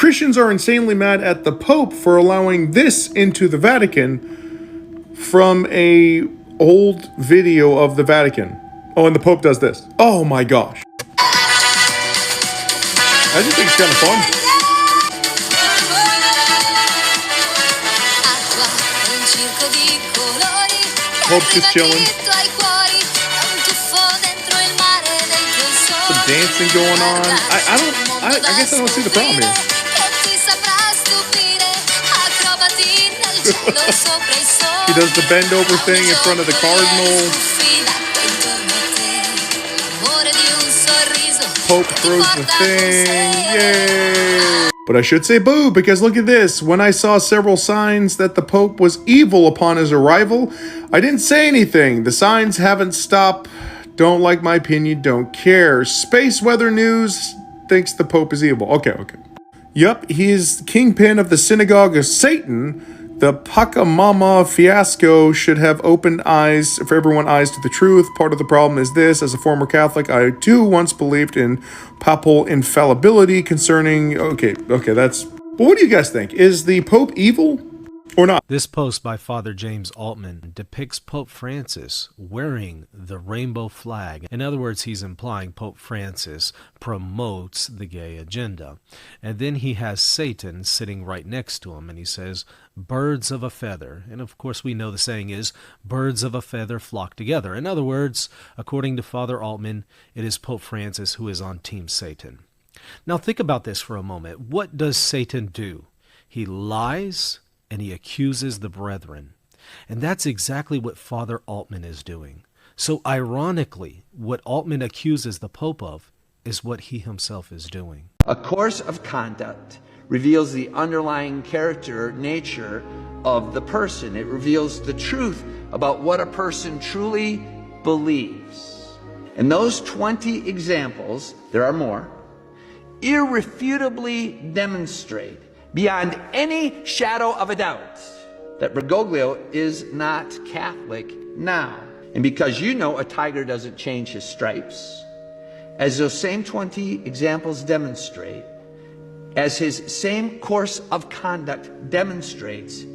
Christians are insanely mad at the Pope for allowing this into the Vatican from a old video of the Vatican. Oh, and the Pope does this. Oh my gosh. I just think it's kind of fun. Pope's just chilling. Some dancing going on. I guess I don't see the problem here. He does the bend over thing in front of the cardinal. Pope throws the thing. Yay! But I should say boo, because look at this. When I saw several signs that the Pope was evil upon his arrival, I didn't say anything. The signs haven't stopped. Don't like my opinion, don't care. Space Weather News thinks the Pope is evil. Okay. Yup, he is kingpin of the synagogue of Satan. The Pachamama fiasco should have opened eyes for everyone eyes to the truth. Part of the problem is this. As a former Catholic, I too once believed in papal infallibility concerning... Okay, that's... But what do you guys think? Is the Pope evil or not? This post by Father James Altman depicts Pope Francis wearing the rainbow flag. In other words, he's implying Pope Francis promotes the gay agenda. And then he has Satan sitting right next to him, and he says, birds of a feather. And of course, we know the saying is, birds of a feather flock together. In other words, according to Father Altman, it is Pope Francis who is on Team Satan. Now think about this for a moment. What does Satan do? He lies and he accuses the brethren. And that's exactly what Father Altman is doing. So ironically, what Altman accuses the Pope of is what he himself is doing. A course of conduct reveals the underlying character, nature of the person. It reveals the truth about what a person truly believes. And those 20 examples, there are more, irrefutably demonstrate beyond any shadow of a doubt that Bergoglio is not Catholic now. And because you know a tiger doesn't change his stripes, as those same 20 examples demonstrate, as his same course of conduct demonstrates,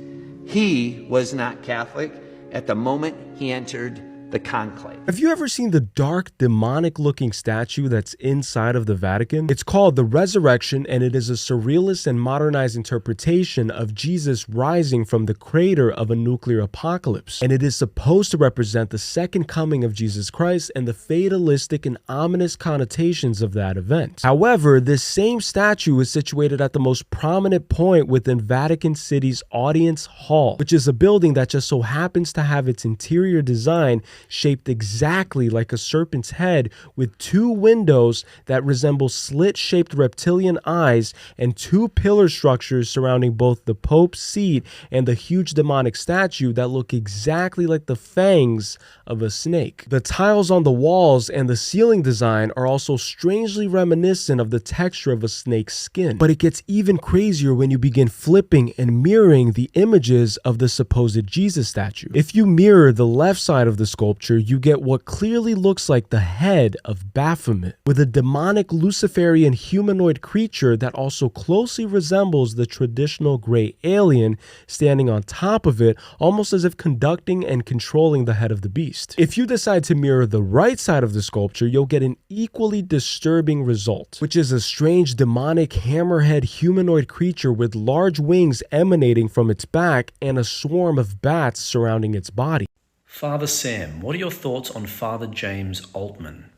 he was not Catholic at the moment he entered the conclave. Have you ever seen the dark, demonic-looking statue that's inside of the Vatican? It's called the Resurrection, and it is a surrealist and modernized interpretation of Jesus rising from the crater of a nuclear apocalypse. And it is supposed to represent the second coming of Jesus Christ and the fatalistic and ominous connotations of that event. However, this same statue is situated at the most prominent point within Vatican City's Audience Hall, which is a building that just so happens to have its interior design shaped exactly like a serpent's head, with two windows that resemble slit-shaped reptilian eyes and two pillar structures surrounding both the Pope's seat and the huge demonic statue that look exactly like the fangs of a snake. The tiles on the walls and the ceiling design are also strangely reminiscent of the texture of a snake's skin. But it gets even crazier when you begin flipping and mirroring the images of the supposed Jesus statue. If you mirror the left side of the sculpture, you get what clearly looks like the head of Baphomet, with a demonic Luciferian humanoid creature that also closely resembles the traditional gray alien standing on top of it, almost as if conducting and controlling the head of the beast. If you decide to mirror the right side of the sculpture, you'll get an equally disturbing result, which is a strange demonic hammerhead humanoid creature with large wings emanating from its back and a swarm of bats surrounding its body. Father Sam, what are your thoughts on Father James Altman?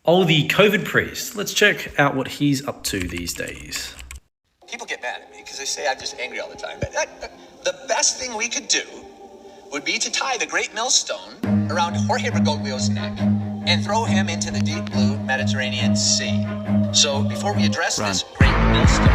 Oh, the COVID priest. Let's check out what he's up to these days. People get mad at me because they say I'm just angry all the time. But the best thing we could do would be to tie the great millstone around Jorge Bergoglio's neck and throw him into the deep blue Mediterranean Sea. So before we address this great millstone...